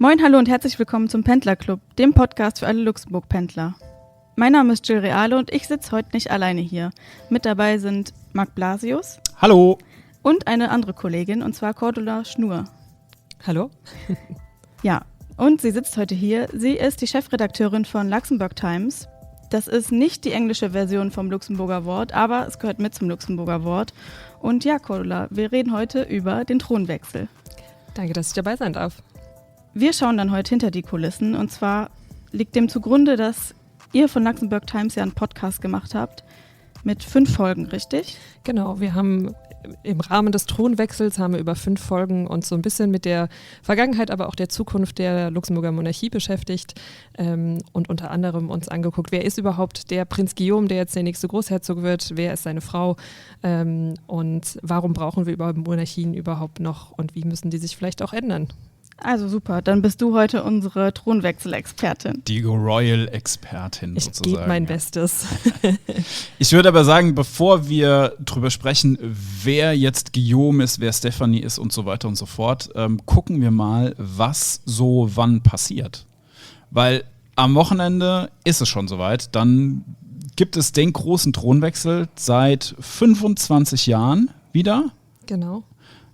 Moin, hallo und herzlich willkommen zum Pendlerclub, dem Podcast für alle Luxemburg-Pendler. Mein Name ist Jill Reale und ich sitze heute nicht alleine hier. Mit dabei sind Marc Blasius. Hallo. Und eine andere Kollegin, und zwar Cordula Schnur. Hallo. Ja, und sie sitzt heute hier. Sie ist die Chefredakteurin von Luxembourg Times. Das ist nicht die englische Version vom Luxemburger Wort, aber es gehört mit zum Luxemburger Wort. Und ja, Cordula, wir reden heute über den Thronwechsel. Danke, dass ich dabei sein darf. Wir schauen dann heute hinter die Kulissen, und zwar liegt dem zugrunde, dass ihr von Luxembourg Times ja einen Podcast gemacht habt mit 5 Folgen, richtig? Genau, wir haben im Rahmen des Thronwechsels über 5 Folgen uns so ein bisschen mit der Vergangenheit, aber auch der Zukunft der Luxemburger Monarchie beschäftigt und unter anderem uns angeguckt, wer ist überhaupt der Prinz Guillaume, der jetzt der nächste Großherzog wird, wer ist seine Frau und warum brauchen wir überhaupt Monarchien überhaupt noch und wie müssen die sich vielleicht auch ändern? Also super, dann bist du heute unsere Thronwechsel-Expertin. Die Royal-Expertin sozusagen. Ich gebe mein Bestes. Ich würde aber sagen, bevor wir drüber sprechen, wer jetzt Guillaume ist, wer Stephanie ist und so weiter und so fort, gucken wir mal, was so wann passiert. Weil am Wochenende ist es schon soweit, dann gibt es den großen Thronwechsel seit 25 Jahren wieder. Genau.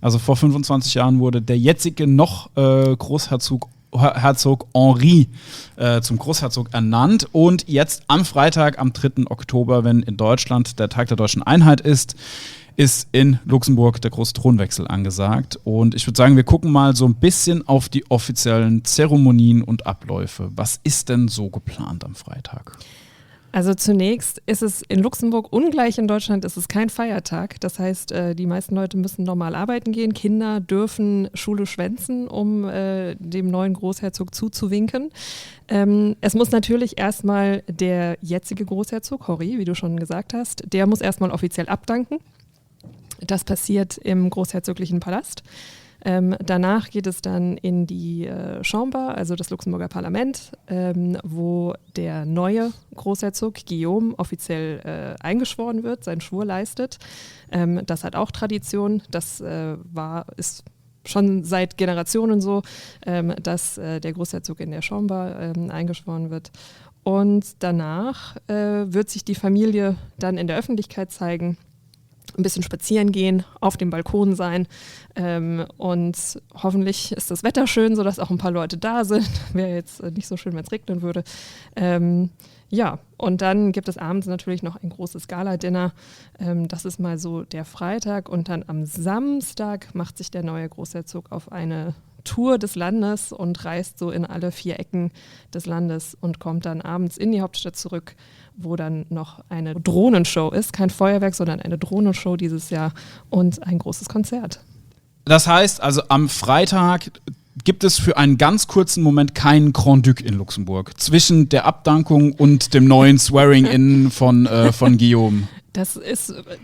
Also vor 25 Jahren wurde der jetzige noch Herzog Henri zum Großherzog ernannt. Und jetzt am Freitag, am 3. Oktober, wenn in Deutschland der Tag der Deutschen Einheit ist in Luxemburg der große Thronwechsel angesagt. Und ich würde sagen, wir gucken mal so ein bisschen auf die offiziellen Zeremonien und Abläufe. Was ist denn so geplant am Freitag? Also zunächst ist es in Luxemburg ungleich in Deutschland, ist es kein Feiertag. Das heißt, die meisten Leute müssen normal arbeiten gehen. Kinder dürfen Schule schwänzen, um dem neuen Großherzog zuzuwinken. Es muss natürlich erstmal der jetzige Großherzog, Henri, wie du schon gesagt hast, der muss erstmal offiziell abdanken. Das passiert im Großherzoglichen Palast. Danach geht es dann in die Chambre, also das Luxemburger Parlament, wo der neue Großherzog Guillaume offiziell eingeschworen wird, seinen Schwur leistet. Das hat auch Tradition, das ist schon seit Generationen so, dass der Großherzog in der Chambre eingeschworen wird. Und danach wird sich die Familie dann in der Öffentlichkeit zeigen, ein bisschen spazieren gehen, auf dem Balkon sein und hoffentlich ist das Wetter schön, sodass auch ein paar Leute da sind. Wäre jetzt nicht so schön, wenn es regnen würde. Ja, und dann gibt es abends natürlich noch ein großes Gala-Dinner. Das ist mal so der Freitag und dann am Samstag macht sich der neue Großherzog auf eine Tour des Landes und reist so in alle 4 Ecken des Landes und kommt dann abends in die Hauptstadt zurück, wo dann noch eine Drohnenshow ist. Kein Feuerwerk, sondern eine Drohnenshow dieses Jahr und ein großes Konzert. Das heißt also, am Freitag gibt es für einen ganz kurzen Moment keinen Grand Duc in Luxemburg zwischen der Abdankung und dem neuen Swearing-In von Guillaume.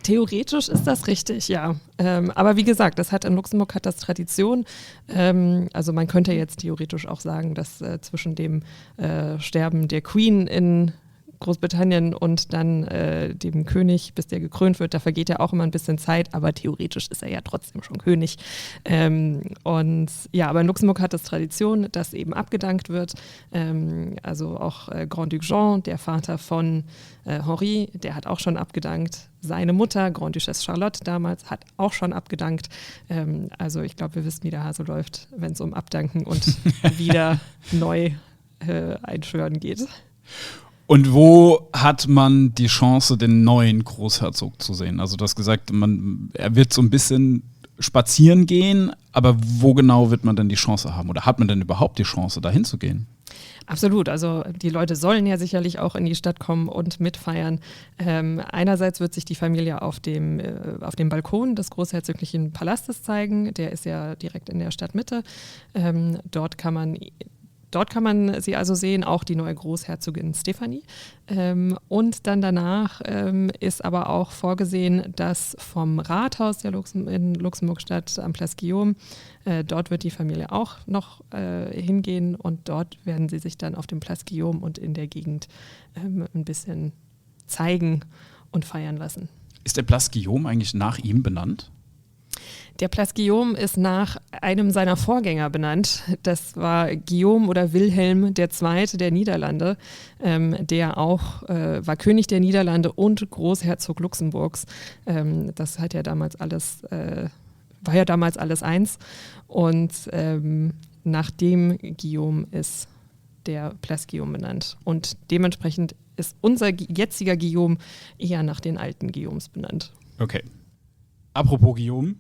Theoretisch ist das richtig, ja. Aber wie gesagt, in Luxemburg hat das Tradition. Also man könnte jetzt theoretisch auch sagen, dass zwischen dem Sterben der Queen in Großbritannien und dann dem König, bis der gekrönt wird, da vergeht ja auch immer ein bisschen Zeit, aber theoretisch ist er ja trotzdem schon König. Und ja, aber in Luxemburg hat es Tradition, dass eben abgedankt wird. Also auch Grand Duc Jean, der Vater von Henri, der hat auch schon abgedankt. Seine Mutter, Grand Duchesse Charlotte damals, hat auch schon abgedankt. Also ich glaube, wir wissen, wie der Hase läuft, wenn es um Abdanken und wieder neu einschwören geht. Und wo hat man die Chance, den neuen Großherzog zu sehen? Also du hast gesagt, er wird so ein bisschen spazieren gehen, aber wo genau wird man denn die Chance haben? Oder hat man denn überhaupt die Chance, da hinzugehen? Absolut, also die Leute sollen ja sicherlich auch in die Stadt kommen und mitfeiern. Einerseits wird sich die Familie auf dem Balkon des Großherzoglichen Palastes zeigen, der ist ja direkt in der Stadtmitte. Dort kann man sie also sehen, auch die neue Großherzogin Stephanie. Und dann danach ist aber auch vorgesehen, dass vom Rathaus in Luxemburg-Stadt am Place Guillaume, dort wird die Familie auch noch hingehen und dort werden sie sich dann auf dem Place Guillaume und in der Gegend ein bisschen zeigen und feiern lassen. Ist der Place Guillaume eigentlich nach ihm benannt? Der Place Guillaume ist nach einem seiner Vorgänger benannt. Das war Guillaume oder Wilhelm II. Der Niederlande, der auch war König der Niederlande und Großherzog Luxemburgs. Das hat ja damals alles, war ja damals alles eins. Und nach dem Guillaume ist der Place Guillaume benannt. Und dementsprechend ist unser jetziger Guillaume eher nach den alten Guillaumes benannt. Okay. Apropos Guillaume.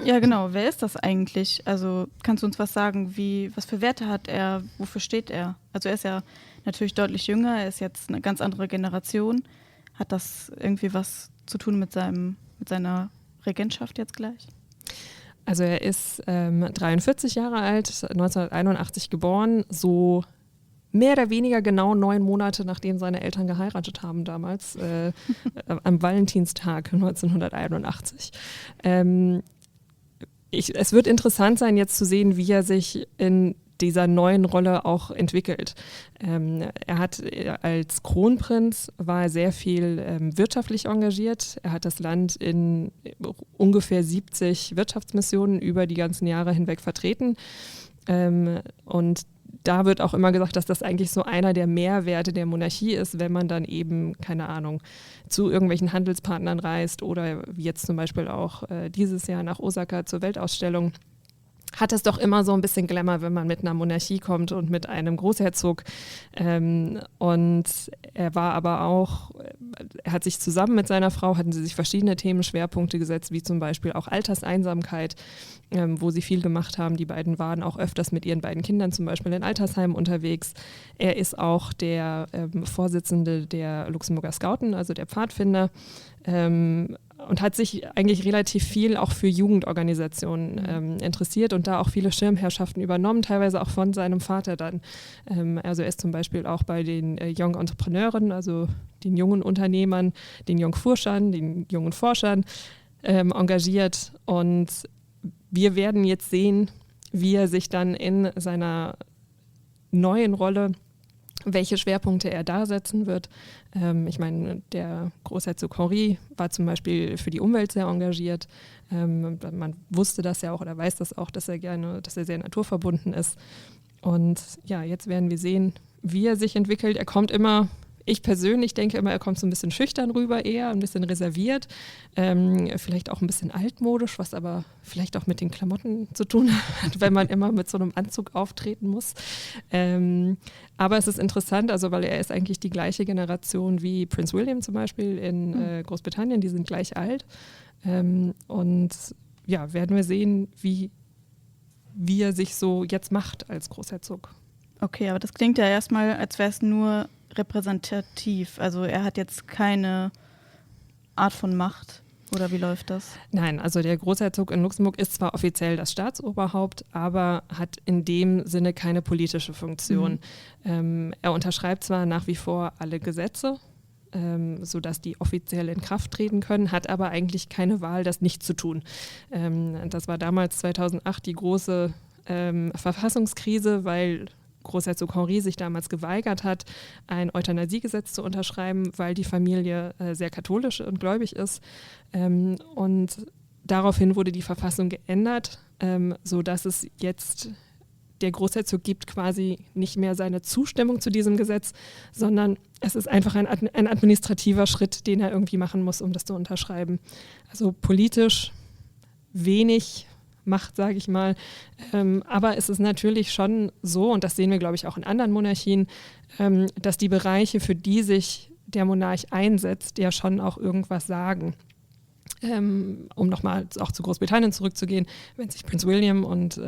Ja, genau. Wer ist das eigentlich? Also kannst du uns was sagen, was für Werte hat er, wofür steht er? Also er ist ja natürlich deutlich jünger, er ist jetzt eine ganz andere Generation. Hat das irgendwie was zu tun mit seiner Regentschaft jetzt gleich? Also er ist 43 Jahre alt, 1981 geboren, so mehr oder weniger genau 9 Monate, nachdem seine Eltern geheiratet haben damals, am Valentinstag 1981. Es wird interessant sein, jetzt zu sehen, wie er sich in dieser neuen Rolle auch entwickelt. Er hat als Kronprinz war er sehr viel wirtschaftlich engagiert. Er hat das Land in ungefähr 70 Wirtschaftsmissionen über die ganzen Jahre hinweg vertreten. Und da wird auch immer gesagt, dass das eigentlich so einer der Mehrwerte der Monarchie ist, wenn man dann eben, keine Ahnung, zu irgendwelchen Handelspartnern reist oder wie jetzt zum Beispiel auch dieses Jahr nach Osaka zur Weltausstellung. Hat es doch immer so ein bisschen Glamour, wenn man mit einer Monarchie kommt und mit einem Großherzog. Und er war aber auch, er hat sich zusammen mit seiner Frau, hatten sie sich verschiedene Themenschwerpunkte gesetzt, wie zum Beispiel auch Alterseinsamkeit, wo sie viel gemacht haben. Die beiden waren auch öfters mit ihren beiden Kindern zum Beispiel in Altersheimen unterwegs. Er ist auch der Vorsitzende der Luxemburger Scouten, also der Pfadfinder. Und hat sich eigentlich relativ viel auch für Jugendorganisationen interessiert und da auch viele Schirmherrschaften übernommen, teilweise auch von seinem Vater dann. Also er ist zum Beispiel auch bei den Young Entrepreneuren, also den jungen Unternehmern, den Young Forschern, den jungen Forschern engagiert. Und wir werden jetzt sehen, wie er sich dann in seiner neuen Rolle, welche Schwerpunkte er da setzen wird. Ich meine, der Großherzog Henri war zum Beispiel für die Umwelt sehr engagiert. Man wusste das ja auch oder weiß das auch, dass er sehr naturverbunden ist. Und ja, jetzt werden wir sehen, wie er sich entwickelt. Er kommt immer, ich persönlich denke immer, er kommt so ein bisschen schüchtern rüber eher, ein bisschen reserviert, vielleicht auch ein bisschen altmodisch, was aber vielleicht auch mit den Klamotten zu tun hat, wenn man immer mit so einem Anzug auftreten muss. Aber es ist interessant, also weil er ist eigentlich die gleiche Generation wie Prince William zum Beispiel in Großbritannien, die sind gleich alt. Und ja, werden wir sehen, wie er sich so jetzt macht als Großherzog. Okay, aber das klingt ja erstmal, als wäre es nur repräsentativ. Also er hat jetzt keine Art von Macht. Oder wie läuft das? Nein, also der Großherzog in Luxemburg ist zwar offiziell das Staatsoberhaupt, aber hat in dem Sinne keine politische Funktion. Er unterschreibt zwar nach wie vor alle Gesetze, sodass die offiziell in Kraft treten können, hat aber eigentlich keine Wahl, das nicht zu tun. Das war damals 2008 die große Verfassungskrise, weil Großherzog Henri sich damals geweigert hat, ein Euthanasiegesetz zu unterschreiben, weil die Familie sehr katholisch und gläubig ist. Und daraufhin wurde die Verfassung geändert, sodass es jetzt der Großherzog gibt quasi nicht mehr seine Zustimmung zu diesem Gesetz, sondern es ist einfach ein administrativer Schritt, den er irgendwie machen muss, um das zu unterschreiben. Also politisch wenig Macht, sage ich mal. Aber es ist natürlich schon so, und das sehen wir, glaube ich, auch in anderen Monarchien, dass die Bereiche, für die sich der Monarch einsetzt, ja schon auch irgendwas sagen. Um nochmal auch zu Großbritannien zurückzugehen, wenn sich Prince William und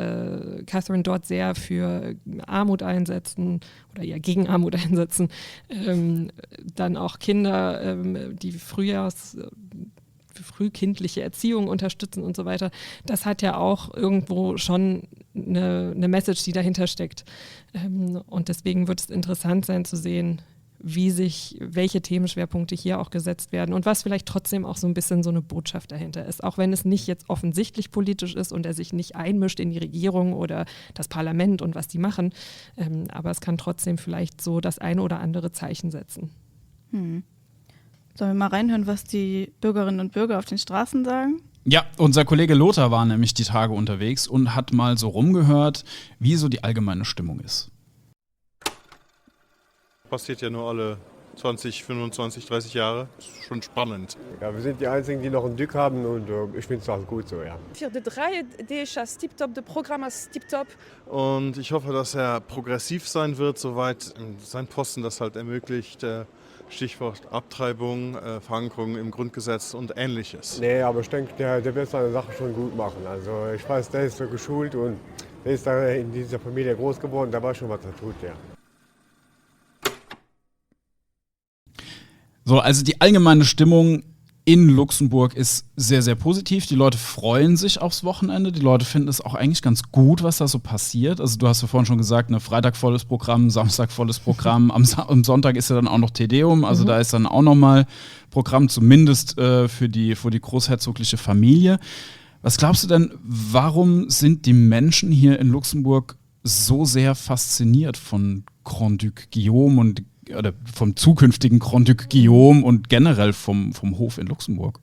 Catherine dort sehr für Armut einsetzen oder ja gegen Armut einsetzen, dann auch Kinder, die frühkindliche Erziehung unterstützen und so weiter. Das hat ja auch irgendwo schon eine Message, die dahinter steckt. Und deswegen wird es interessant sein zu sehen, welche Themenschwerpunkte hier auch gesetzt werden und was vielleicht trotzdem auch so ein bisschen so eine Botschaft dahinter ist. Auch wenn es nicht jetzt offensichtlich politisch ist und er sich nicht einmischt in die Regierung oder das Parlament und was die machen. Aber es kann trotzdem vielleicht so das eine oder andere Zeichen setzen. Sollen wir mal reinhören, was die Bürgerinnen und Bürger auf den Straßen sagen? Ja, unser Kollege Lothar war nämlich die Tage unterwegs und hat mal so rumgehört, wie so die allgemeine Stimmung ist. Passiert ja nur alle 20, 25, 30 Jahre. Das ist schon spannend. Ja, wir sind die Einzigen, die noch einen Dück haben und ich finde es auch gut so, ja. Für die drei, die ist das tiptop, das Programm ist tiptop. Und ich hoffe, dass er progressiv sein wird, soweit sein Posten das halt ermöglicht. Stichwort Abtreibung, Verankerung im Grundgesetz und Ähnliches. Nee, aber ich denke, der wird seine Sache schon gut machen. Also ich weiß, der ist so geschult und der ist da in dieser Familie groß geworden, da weiß schon, was er tut, ja. So, also die allgemeine Stimmung in Luxemburg ist sehr, sehr positiv. Die Leute freuen sich aufs Wochenende. Die Leute finden es auch eigentlich ganz gut, was da so passiert. Also du hast ja vorhin schon gesagt, Freitag volles Programm, Samstag volles Programm. Am Sonntag ist ja dann auch noch Te Deum. Also da ist dann auch nochmal Programm, zumindest für die großherzogliche Familie. Was glaubst du denn, warum sind die Menschen hier in Luxemburg so sehr fasziniert von Grand-Duc Guillaume oder vom zukünftigen Grand-Duc Guillaume und generell vom Hof in Luxemburg?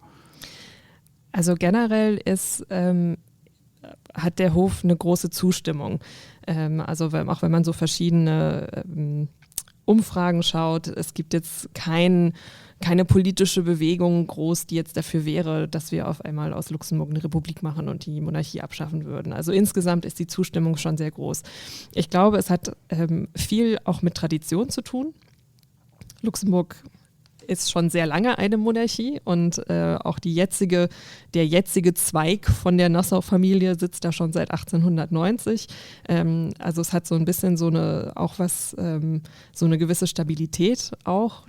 Also generell hat der Hof eine große Zustimmung. Also auch wenn man so verschiedene Umfragen schaut, es gibt jetzt keine politische Bewegung groß, die jetzt dafür wäre, dass wir auf einmal aus Luxemburg eine Republik machen und die Monarchie abschaffen würden. Also insgesamt ist die Zustimmung schon sehr groß. Ich glaube, es hat viel auch mit Tradition zu tun. Luxemburg ist schon sehr lange eine Monarchie und auch der jetzige Zweig von der Nassau-Familie sitzt da schon seit 1890. Also es hat so ein bisschen so eine gewisse Stabilität auch,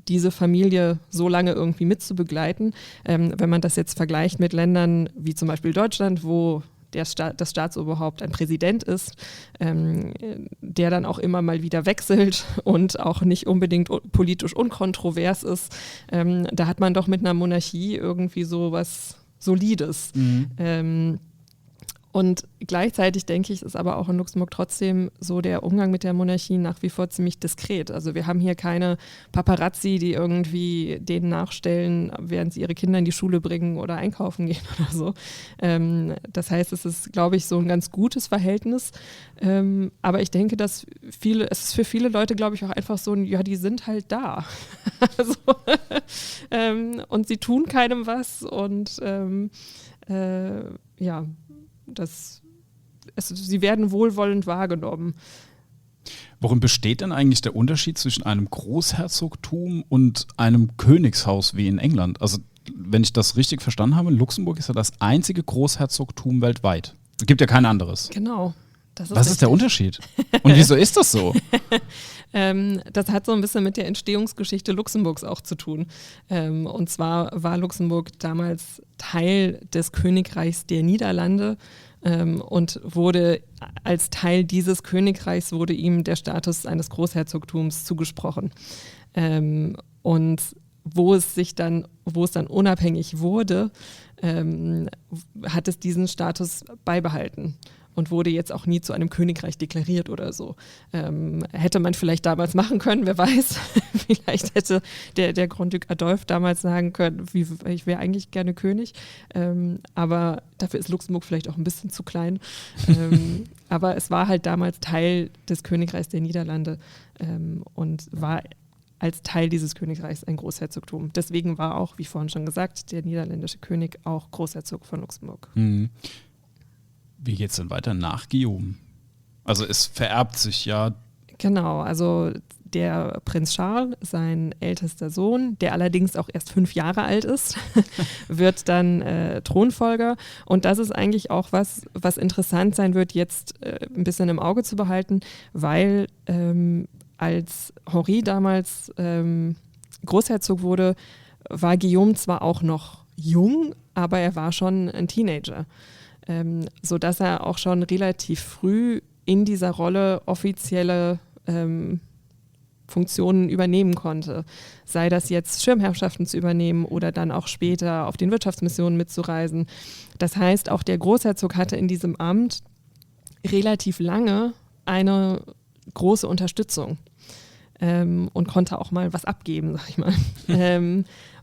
diese Familie so lange irgendwie mitzubegleiten. Wenn man das jetzt vergleicht mit Ländern wie zum Beispiel Deutschland, wo das Staatsoberhaupt ein Präsident ist, der dann auch immer mal wieder wechselt und auch nicht unbedingt politisch unkontrovers ist, da hat man doch mit einer Monarchie irgendwie so was Solides. Und gleichzeitig denke ich, ist aber auch in Luxemburg trotzdem so der Umgang mit der Monarchie nach wie vor ziemlich diskret. Also wir haben hier keine Paparazzi, die irgendwie denen nachstellen, während sie ihre Kinder in die Schule bringen oder einkaufen gehen oder so. Das heißt, es ist, glaube ich, so ein ganz gutes Verhältnis. Aber ich denke, es ist für viele Leute, glaube ich, auch einfach so ein, ja, die sind halt da. Also, und sie tun keinem was und ja, sie werden wohlwollend wahrgenommen. Worin besteht denn eigentlich der Unterschied zwischen einem Großherzogtum und einem Königshaus wie in England? Also, wenn ich das richtig verstanden habe, Luxemburg ist ja das einzige Großherzogtum weltweit. Es gibt ja kein anderes. Genau. Was ist der Unterschied? Und wieso ist das so? Das hat so ein bisschen mit der Entstehungsgeschichte Luxemburgs auch zu tun. Und zwar war Luxemburg damals Teil des Königreichs der Niederlande und wurde als Teil dieses Königreichs wurde ihm der Status eines Großherzogtums zugesprochen. Und wo es dann unabhängig wurde, hat es diesen Status beibehalten. Und wurde jetzt auch nie zu einem Königreich deklariert oder so. Hätte man vielleicht damals machen können, wer weiß. Vielleicht hätte der Grand-Duc Adolphe damals sagen können, ich wäre eigentlich gerne König. Aber dafür ist Luxemburg vielleicht auch ein bisschen zu klein. Aber es war halt damals Teil des Königreichs der Niederlande und war als Teil dieses Königreichs ein Großherzogtum. Deswegen war auch, wie vorhin schon gesagt, der niederländische König auch Großherzog von Luxemburg. Mhm. Wie geht es denn weiter nach Guillaume? Also es vererbt sich ja. Genau, also der Prinz Charles, sein ältester Sohn, der allerdings auch erst 5 Jahre alt ist, wird dann Thronfolger. Und das ist eigentlich auch was interessant sein wird, jetzt ein bisschen im Auge zu behalten, weil als Henri damals Großherzog wurde, war Guillaume zwar auch noch jung, aber er war schon ein Teenager. Sodass er auch schon relativ früh in dieser Rolle offizielle Funktionen übernehmen konnte. Sei das jetzt Schirmherrschaften zu übernehmen oder dann auch später auf den Wirtschaftsmissionen mitzureisen. Das heißt, auch der Großherzog hatte in diesem Amt relativ lange eine große Unterstützung und konnte auch mal was abgeben, sag ich mal.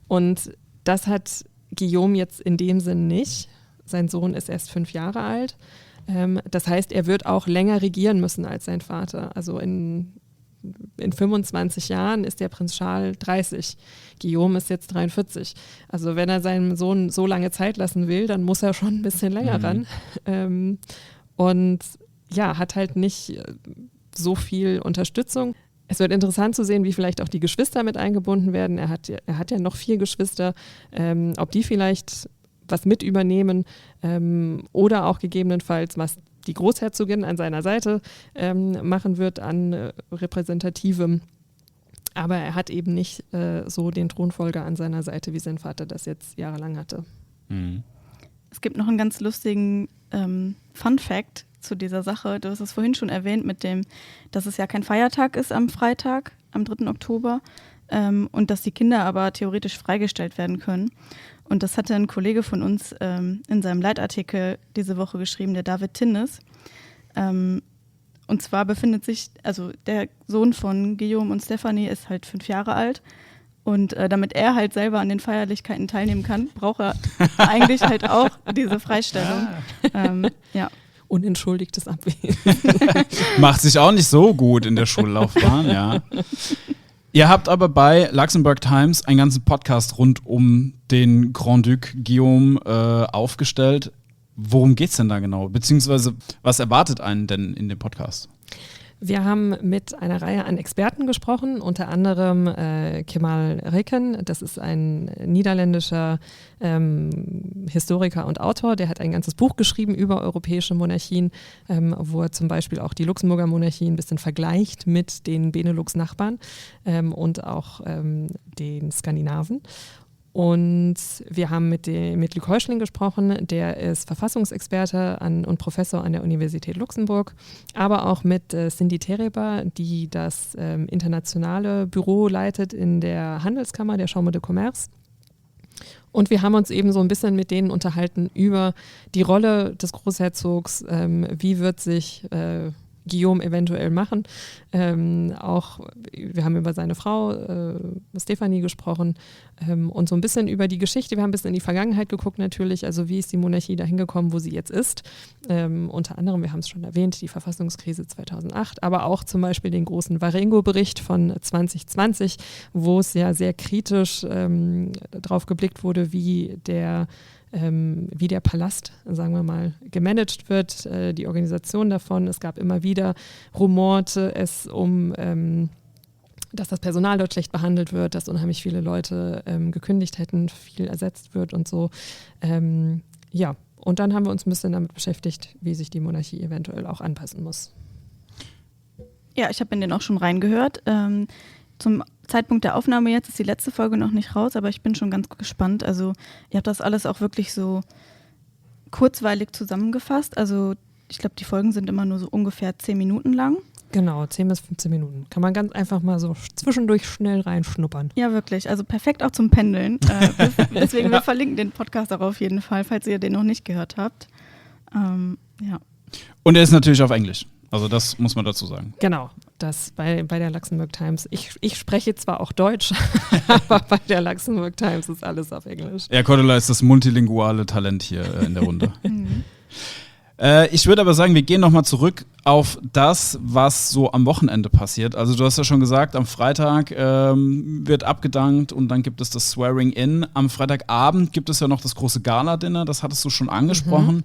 Und das hat Guillaume jetzt in dem Sinn nicht. Sein Sohn ist erst 5 Jahre alt. Das heißt, er wird auch länger regieren müssen als sein Vater. Also in 25 Jahren ist der Prinz Charles 30. Guillaume ist jetzt 43. Also wenn er seinem Sohn so lange Zeit lassen will, dann muss er schon ein bisschen länger ran. Und ja, hat halt nicht so viel Unterstützung. Es wird interessant zu sehen, wie vielleicht auch die Geschwister mit eingebunden werden. Er hat ja noch 4 Geschwister, ob die vielleicht was mit übernehmen oder auch gegebenenfalls, was die Großherzogin an seiner Seite machen wird an Repräsentativem. Aber er hat eben nicht so den Thronfolger an seiner Seite, wie sein Vater das jetzt jahrelang hatte. Es gibt noch einen ganz lustigen Fun-Fact zu dieser Sache. Du hast es vorhin schon erwähnt mit dem, dass es ja kein Feiertag ist am Freitag, am 3. Oktober und dass die Kinder aber theoretisch freigestellt werden können. Und das hatte ein Kollege von uns in seinem Leitartikel diese Woche geschrieben, der David Tinnes. Und zwar befindet sich, also der Sohn von Guillaume und Stephanie ist halt 5 Jahre alt. Und damit er halt selber an den Feierlichkeiten teilnehmen kann, braucht er eigentlich halt auch diese Freistellung. Ja. Unentschuldigtes Abwesen. Macht sich auch nicht so gut in der Schullaufbahn, ja. Ihr habt aber bei Luxembourg Times einen ganzen Podcast rund um den Grand Duc Guillaume aufgestellt. Worum geht's denn da genau? Beziehungsweise, was erwartet einen denn in dem Podcast? Wir haben mit einer Reihe an Experten gesprochen, unter anderem Kemal Reken, das ist ein niederländischer Historiker und Autor, der hat ein ganzes Buch geschrieben über europäische Monarchien, wo er zum Beispiel auch die Luxemburger Monarchie ein bisschen vergleicht mit den Benelux-Nachbarn und auch den Skandinaven. Und wir haben mit Luc Heuschling gesprochen, der ist Verfassungsexperte und Professor an der Universität Luxemburg, aber auch mit Cindy Tereba, die das internationale Büro leitet in der Handelskammer der Chambre de Commerce. Und wir haben uns eben so ein bisschen mit denen unterhalten über die Rolle des Großherzogs, wie wird sich Guillaume eventuell machen. Auch wir haben über seine Frau Stephanie gesprochen und so ein bisschen über die Geschichte. Wir haben ein bisschen in die Vergangenheit geguckt natürlich, also wie ist die Monarchie dahin gekommen, wo sie jetzt ist. Unter anderem, wir haben es schon erwähnt, die Verfassungskrise 2008, aber auch zum Beispiel den großen Varengo-Bericht von 2020, wo es ja sehr kritisch drauf geblickt wurde, wie der Palast, sagen wir mal, gemanagt wird, die Organisation davon. Es gab immer wieder Rumorte, dass das Personal dort schlecht behandelt wird, dass unheimlich viele Leute gekündigt hätten, viel ersetzt wird und so. Ja, und dann haben wir uns ein bisschen damit beschäftigt, wie sich die Monarchie eventuell auch anpassen muss. Ja, ich habe in den auch schon reingehört. Zum Zeitpunkt der Aufnahme jetzt ist die letzte Folge noch nicht raus, aber ich bin schon ganz gespannt. Also ihr habt das alles auch wirklich so kurzweilig zusammengefasst. Also ich glaube, die Folgen sind immer nur so ungefähr 10 Minuten lang. Genau, 10 bis 15 Minuten. Kann man ganz einfach mal so zwischendurch schnell reinschnuppern. Ja, wirklich. Also perfekt auch zum Pendeln. Deswegen, wir verlinken den Podcast auch auf jeden Fall, falls ihr den noch nicht gehört habt. Ja. Und er ist natürlich auf Englisch. Also das muss man dazu sagen. Genau, das bei der Luxembourg Times. Ich spreche zwar auch Deutsch, aber bei der Luxembourg Times ist alles auf Englisch. Ja, Cordula ist das multilinguale Talent hier in der Runde. Ich würde aber sagen, wir gehen nochmal zurück auf das, was so am Wochenende passiert. Also du hast ja schon gesagt, am Freitag wird abgedankt und dann gibt es das Swearing-In. Am Freitagabend gibt es ja noch das große Gala-Dinner, das hattest du schon angesprochen.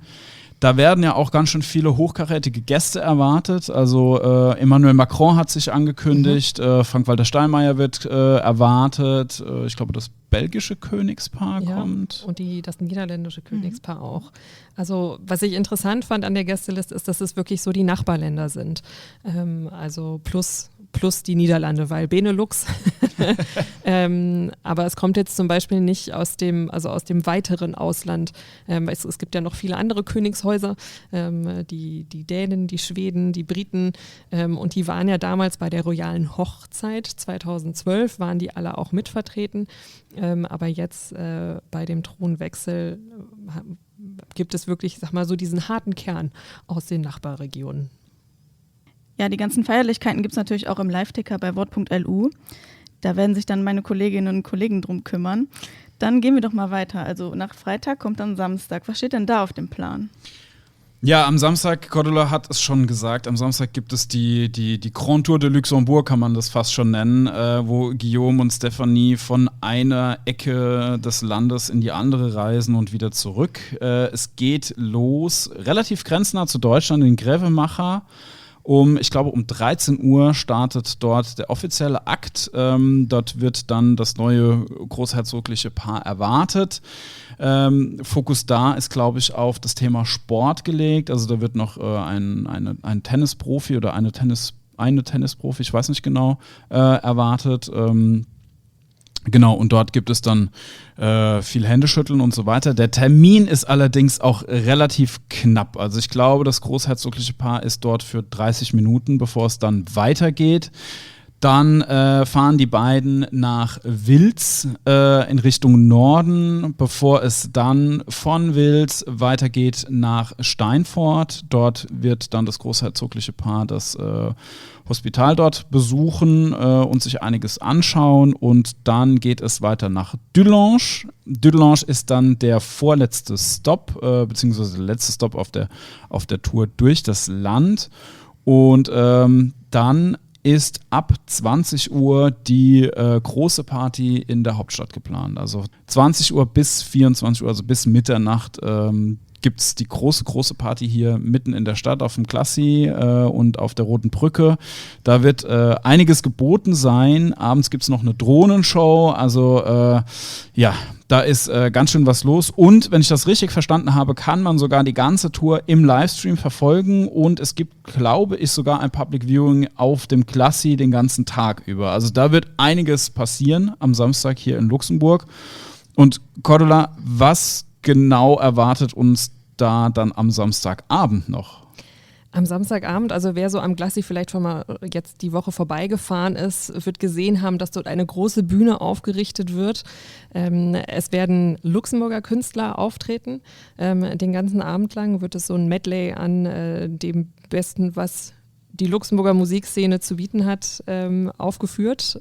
Da werden ja auch ganz schön viele hochkarätige Gäste erwartet. Also Emmanuel Macron hat sich angekündigt, Frank-Walter Steinmeier wird erwartet. Ich glaube, das belgische Königspaar kommt. Und das niederländische Königspaar auch. Also was ich interessant fand an der Gästeliste ist, dass es wirklich so die Nachbarländer sind. Also plus die Niederlande, weil Benelux. Aber es kommt jetzt zum Beispiel nicht aus dem weiteren Ausland. Es gibt ja noch viele andere Königshäuser, die Dänen, die Schweden, die Briten. Und die waren ja damals bei der royalen Hochzeit 2012, waren die alle auch mitvertreten. Aber jetzt bei dem Thronwechsel gibt es wirklich, sag mal, so diesen harten Kern aus den Nachbarregionen. Ja, die ganzen Feierlichkeiten gibt es natürlich auch im Live-Ticker bei Wort.lu. Da werden sich dann meine Kolleginnen und Kollegen drum kümmern. Dann gehen wir doch mal weiter. Also nach Freitag kommt dann Samstag. Was steht denn da auf dem Plan? Ja, am Samstag, Cordula hat es schon gesagt, am Samstag gibt es die Grand Tour de Luxembourg, kann man das fast schon nennen, wo Guillaume und Stephanie von einer Ecke des Landes in die andere reisen und wieder zurück. Es geht los, relativ grenznah zu Deutschland, in Grevenmacher. Ich glaube, um 13 Uhr startet dort der offizielle Akt. Dort wird dann das neue großherzogliche Paar erwartet. Fokus da ist, glaube ich, auf das Thema Sport gelegt. Also da wird noch ein Tennisprofi oder eine Tennisprofi, ich weiß nicht genau, erwartet. Genau, und dort gibt es dann viel Händeschütteln und so weiter. Der Termin ist allerdings auch relativ knapp. Also ich glaube, das großherzogliche Paar ist dort für 30 Minuten, bevor es dann weitergeht. Dann fahren die beiden nach Wils in Richtung Norden, bevor es dann von Wils weitergeht nach Steinfort. Dort wird dann das großherzogliche Paar das Hospital dort besuchen und sich einiges anschauen. Und dann geht es weiter nach Dulange. Dulange ist dann der vorletzte Stopp, beziehungsweise der letzte Stopp auf der Tour durch das Land. Und dann ist ab 20 Uhr die große Party in der Hauptstadt geplant. Also 20 Uhr bis 24 Uhr, also bis Mitternacht, gibt es die große Party hier mitten in der Stadt auf dem Classis und auf der Roten Brücke. Da wird einiges geboten sein. Abends gibt es noch eine Drohnenshow. Also da ist ganz schön was los. Und wenn ich das richtig verstanden habe, kann man sogar die ganze Tour im Livestream verfolgen. Und es gibt, glaube ich, sogar ein Public Viewing auf dem Classis den ganzen Tag über. Also da wird einiges passieren am Samstag hier in Luxemburg. Und Cordula, was genau erwartet uns da dann am Samstagabend noch? Am Samstagabend, also wer so am Glassi vielleicht schon mal jetzt die Woche vorbeigefahren ist, wird gesehen haben, dass dort eine große Bühne aufgerichtet wird. Es werden Luxemburger Künstler auftreten. Den ganzen Abend lang wird es so ein Medley an dem Besten, was die Luxemburger Musikszene zu bieten hat, aufgeführt.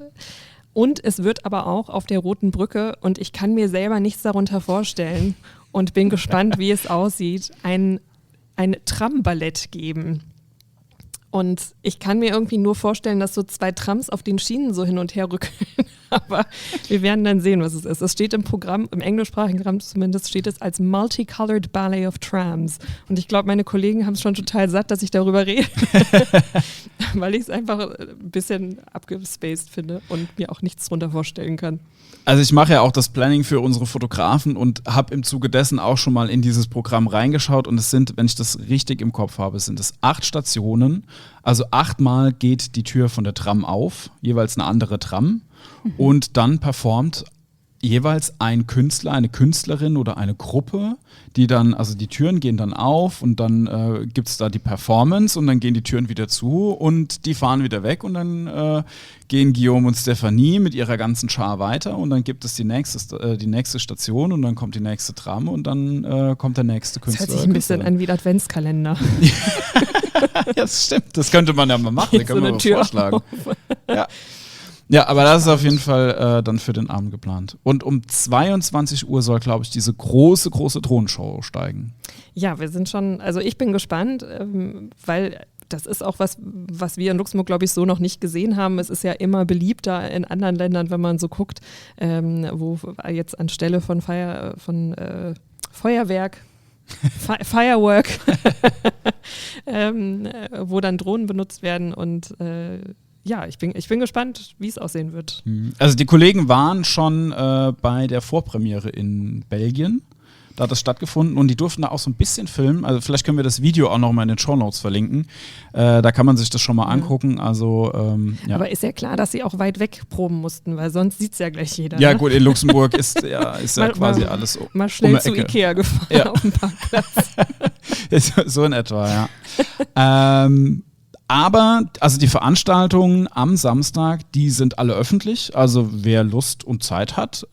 Und es wird aber auch auf der Roten Brücke, und ich kann mir selber nichts darunter vorstellen und bin gespannt, wie es aussieht, ein Tramballett geben. Und ich kann mir irgendwie nur vorstellen, dass so zwei Trams auf den Schienen so hin und her rücken. Aber wir werden dann sehen, was es ist. Es steht im Programm, im englischsprachigen Programm zumindest, steht es als Multicolored Ballet of Trams. Und ich glaube, meine Kollegen haben es schon total satt, dass ich darüber rede. Weil ich es einfach ein bisschen abgespaced finde und mir auch nichts drunter vorstellen kann. Also ich mache ja auch das Planning für unsere Fotografen und habe im Zuge dessen auch schon mal in dieses Programm reingeschaut, und es sind, wenn ich das richtig im Kopf habe, sind es 8 Stationen, also 8-mal geht die Tür von der Tram auf, jeweils eine andere Tram, und dann performt jeweils ein Künstler, eine Künstlerin oder eine Gruppe, die dann, also die Türen gehen dann auf und dann gibt es da die Performance und dann gehen die Türen wieder zu und die fahren wieder weg und dann gehen Guillaume und Stephanie mit ihrer ganzen Schar weiter und dann gibt es die nächste Station und dann kommt die nächste Tram und dann kommt der nächste Künstler. Das hört sich ein bisschen an wie der Adventskalender. Ja, das stimmt, das könnte man ja mal machen, das können wir mal vorschlagen. Ja, aber das ist auf jeden Fall dann für den Abend geplant. Und um 22 Uhr soll, glaube ich, diese große Drohnenshow steigen. Ja, wir sind schon, also ich bin gespannt, weil das ist auch was wir in Luxemburg, glaube ich, so noch nicht gesehen haben. Es ist ja immer beliebter in anderen Ländern, wenn man so guckt, wo jetzt anstelle von Feuerwerk, Firework, wo dann Drohnen benutzt werden und ja, ich bin gespannt, wie es aussehen wird. Also die Kollegen waren schon bei der Vorpremiere in Belgien. Da hat das stattgefunden und die durften da auch so ein bisschen filmen. Also vielleicht können wir das Video auch noch mal in den Shownotes verlinken. Da kann man sich das schon mal angucken. Also, ja. Aber ist ja klar, dass sie auch weit weg proben mussten, weil sonst sieht es ja gleich jeder. Ja, ne? Gut, in Luxemburg ist ja quasi alles mal schnell zu Ikea gefahren auf dem Parkplatz. So in etwa, ja. Aber, also die Veranstaltungen am Samstag, die sind alle öffentlich. Also wer Lust und Zeit hat,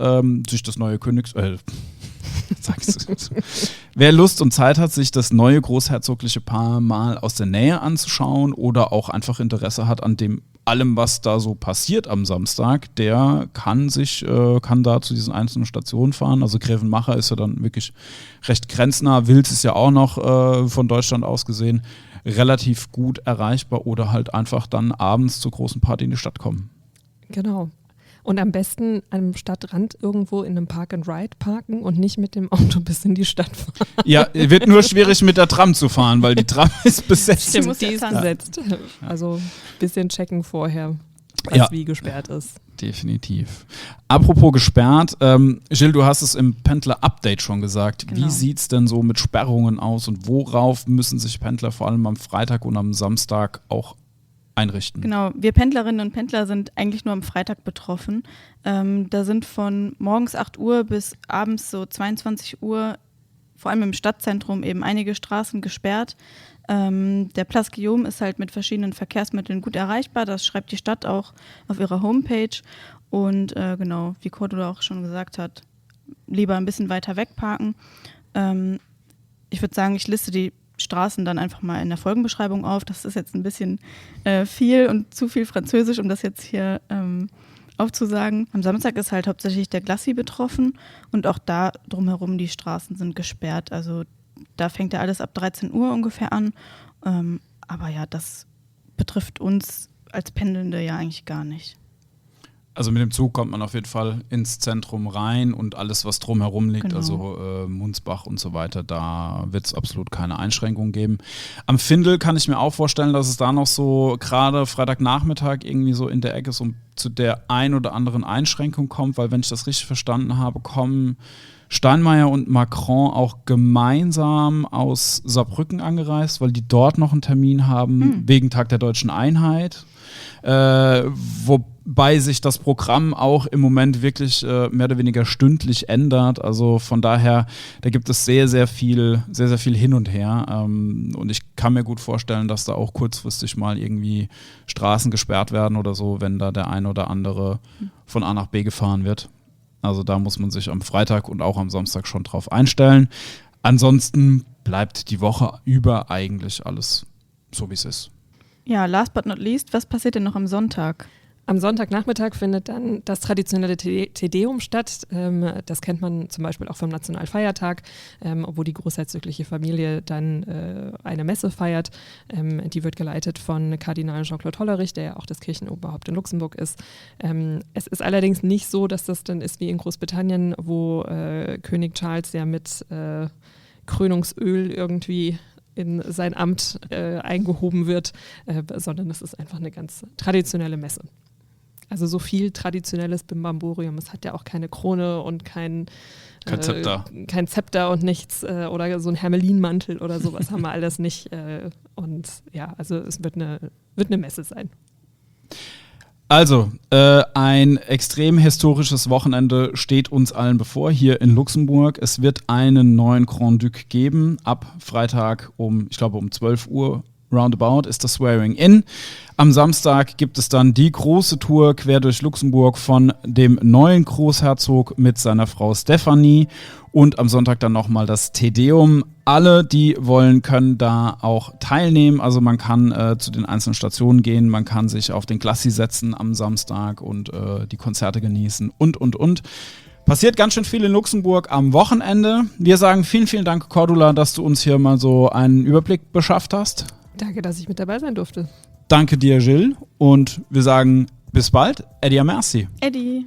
sich das neue Wer Lust und Zeit hat, sich das neue großherzogliche Paar mal aus der Nähe anzuschauen oder auch einfach Interesse hat an dem allem, was da so passiert am Samstag, der kann da zu diesen einzelnen Stationen fahren. Also Grevenmacher ist ja dann wirklich recht grenznah. Wils ist ja auch noch von Deutschland aus gesehen relativ gut erreichbar oder halt einfach dann abends zur großen Party in die Stadt kommen. Genau. Und am besten am Stadtrand irgendwo in einem Park-and-Ride parken und nicht mit dem Auto bis in die Stadt fahren. Ja, wird nur schwierig mit der Tram zu fahren, weil die Tram ist besetzt. Stimmt, die ist besetzt. Also ein bisschen checken vorher, was wie gesperrt ist. Definitiv. Apropos gesperrt, Gilles, du hast es im Pendler-Update schon gesagt. Genau. Wie sieht es denn so mit Sperrungen aus und worauf müssen sich Pendler vor allem am Freitag und am Samstag auch einrichten? Genau, wir Pendlerinnen und Pendler sind eigentlich nur am Freitag betroffen. Da sind von morgens 8 Uhr bis abends so 22 Uhr, vor allem im Stadtzentrum, eben einige Straßen gesperrt. Der Place Guillaume ist halt mit verschiedenen Verkehrsmitteln gut erreichbar. Das schreibt die Stadt auch auf ihrer Homepage. Und genau, wie Cordula auch schon gesagt hat, lieber ein bisschen weiter weg parken. Ich würde sagen, ich liste die Straßen dann einfach mal in der Folgenbeschreibung auf. Das ist jetzt ein bisschen viel und zu viel Französisch, um das jetzt hier aufzusagen. Am Samstag ist halt hauptsächlich der Glacis betroffen und auch da drumherum die Straßen sind gesperrt. Also da fängt ja alles ab 13 Uhr ungefähr an. Aber ja, das betrifft uns als Pendelnde ja eigentlich gar nicht. Also mit dem Zug kommt man auf jeden Fall ins Zentrum rein und alles, was drumherum liegt, Genau. also Munzbach und so weiter, da wird es absolut keine Einschränkungen geben. Am Findel kann ich mir auch vorstellen, dass es da noch so gerade Freitagnachmittag irgendwie so in der Ecke so zu der ein oder anderen Einschränkung kommt, weil wenn ich das richtig verstanden habe, kommen Steinmeier und Macron auch gemeinsam aus Saarbrücken angereist, weil die dort noch einen Termin haben wegen Tag der Deutschen Einheit. Wobei sich das Programm auch im Moment wirklich mehr oder weniger stündlich ändert. Also von daher, da gibt es sehr, sehr viel hin und her. Und ich kann mir gut vorstellen, dass da auch kurzfristig mal irgendwie Straßen gesperrt werden oder so, wenn da der ein oder andere von A nach B gefahren wird. Also da muss man sich am Freitag und auch am Samstag schon drauf einstellen. Ansonsten bleibt die Woche über eigentlich alles so, wie es ist. Ja, last but not least, was passiert denn noch am Sonntag? Am Sonntagnachmittag findet dann das traditionelle Te-Deum statt. Das kennt man zum Beispiel auch vom Nationalfeiertag, wo die großherzogliche Familie dann eine Messe feiert. Die wird geleitet von Kardinal Jean-Claude Hollerich, der ja auch das Kirchenoberhaupt in Luxemburg ist. Es ist allerdings nicht so, dass das dann ist wie in Großbritannien, wo König Charles ja mit Krönungsöl irgendwie in sein Amt eingehoben wird, sondern es ist einfach eine ganz traditionelle Messe. Also so viel traditionelles Bimbamborium. Es hat ja auch keine Krone und kein Zepter und nichts oder so ein Hermelinmantel oder sowas haben wir alles nicht. Und ja, also es wird eine Messe sein. Also, ein extrem historisches Wochenende steht uns allen bevor hier in Luxemburg. Es wird einen neuen Grand Duc geben. Ab Freitag um 12 Uhr roundabout ist das Swearing In. Am Samstag gibt es dann die große Tour quer durch Luxemburg von dem neuen Großherzog mit seiner Frau Stephanie und am Sonntag dann nochmal das Te Deum. Alle, die wollen, können da auch teilnehmen. Also man kann zu den einzelnen Stationen gehen, man kann sich auf den Glacis setzen am Samstag und die Konzerte genießen und. Passiert ganz schön viel in Luxemburg am Wochenende. Wir sagen vielen, vielen Dank, Cordula, dass du uns hier mal so einen Überblick beschafft hast. Danke, dass ich mit dabei sein durfte. Danke dir, Gilles. Und wir sagen bis bald. Eddie, merci. Eddie.